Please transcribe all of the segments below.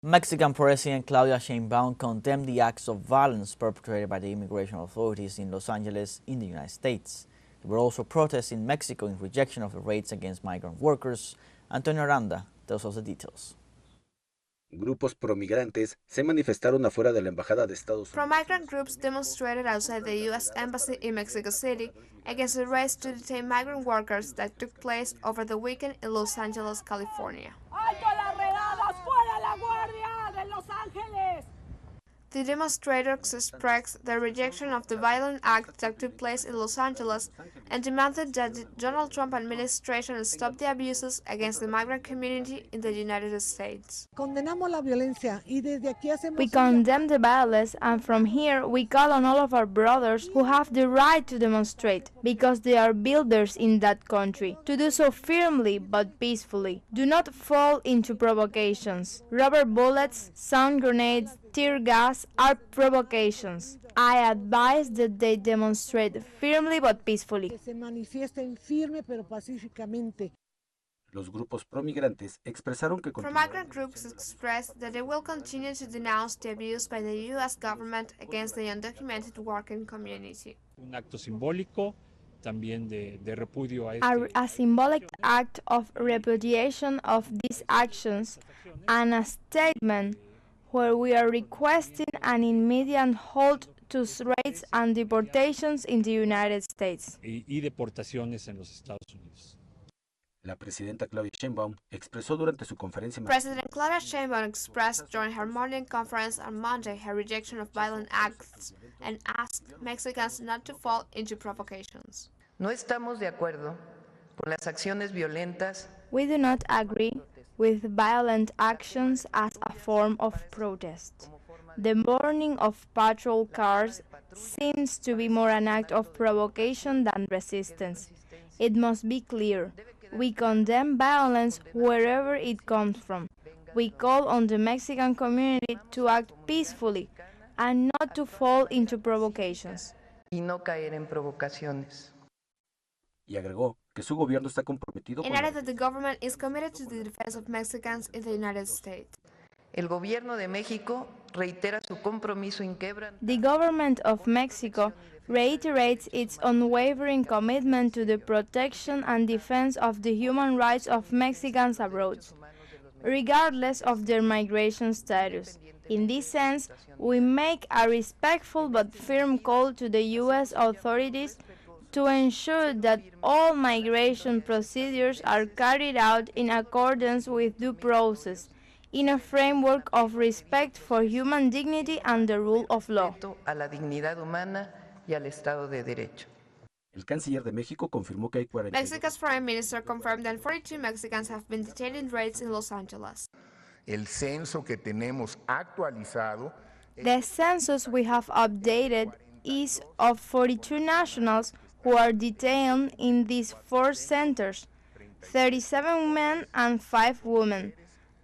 Mexican President Claudia Sheinbaum condemned the acts of violence perpetrated by the immigration authorities in Los Angeles in the United States. There were also protests in Mexico in rejection of the raids against migrant workers. Antonio Aranda tells us the details. Grupos pro-migrantes se manifestaron afuera de la embajada de Estados Unidos. Pro-migrant groups demonstrated outside the U.S. Embassy in Mexico City against the raids to detain migrant workers that took place over the weekend in Los Angeles, California. The demonstrators expressed their rejection of the violent act that took place in Los Angeles and demanded that the Donald Trump administration stop the abuses against the migrant community in the United States. We condemn the violence, and from here we call on all of our brothers who have the right to demonstrate, because they are builders in that country, to do so firmly but peacefully. Do not fall into provocations. Rubber bullets, sound grenades, tear gas are provocations. I advise that they demonstrate firmly but peacefully. Los grupos pro-migrantes expresaron que Pro-migrant groups expressed that they will continue to denounce the abuse by the U.S. government against the undocumented working community. Un acto simbólico también de repudio a A symbolic act of repudiation of these actions and a statement where we are requesting an immediate halt to raids and deportations in the United States. y deportaciones en los Estados Unidos. La presidenta Claudia Sheinbaum expresó durante su conferencia. President Claudia Sheinbaum expressed during her morning conference on Monday her rejection of violent acts and asked Mexicans not to fall into provocations. No estamos de acuerdo con las acciones violentas. We do not agree with violent actions as a form of protest. The burning of patrol cars seems to be more an act of provocation than resistance. It must be clear. We condemn violence wherever it comes from. We call on the Mexican community to act peacefully and not to fall into provocations. Y no caer en provocaciones. Y agregó que su gobierno está comprometido And added that the government is committed to the defense of Mexicans in the United States. El gobierno de México reitera su compromiso inquebrantable. The government of Mexico reiterates its unwavering commitment to the protection and defense of the human rights of Mexicans abroad, regardless of their migration status. In this sense, we make a respectful but firm call to the U.S. authorities to ensure that all migration procedures are carried out in accordance with due process, in a framework of respect for human dignity and the rule of law. A la dignidad humana y al Estado de Derecho. El canciller de México confirmó que hay 40. Mexico's foreign minister confirmed that 42 Mexicans have been detained in raids in Los Angeles. El censo que tenemos actualizado. The census we have updated is of 42 nationals who are detained in these 4 centers, 37 men and 5 women.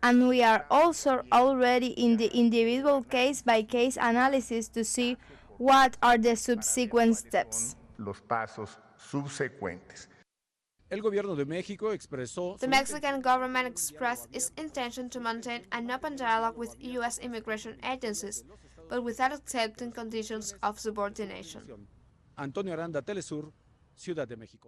And we are also already in the individual case-by-case analysis to see what are the subsequent steps. Los pasos subsecuentes. El gobierno de México expresó. The Mexican government expressed its intention to maintain an open dialogue with U.S. immigration agencies, but without accepting conditions of subordination. Antonio Aranda, teleSUR, Ciudad de México.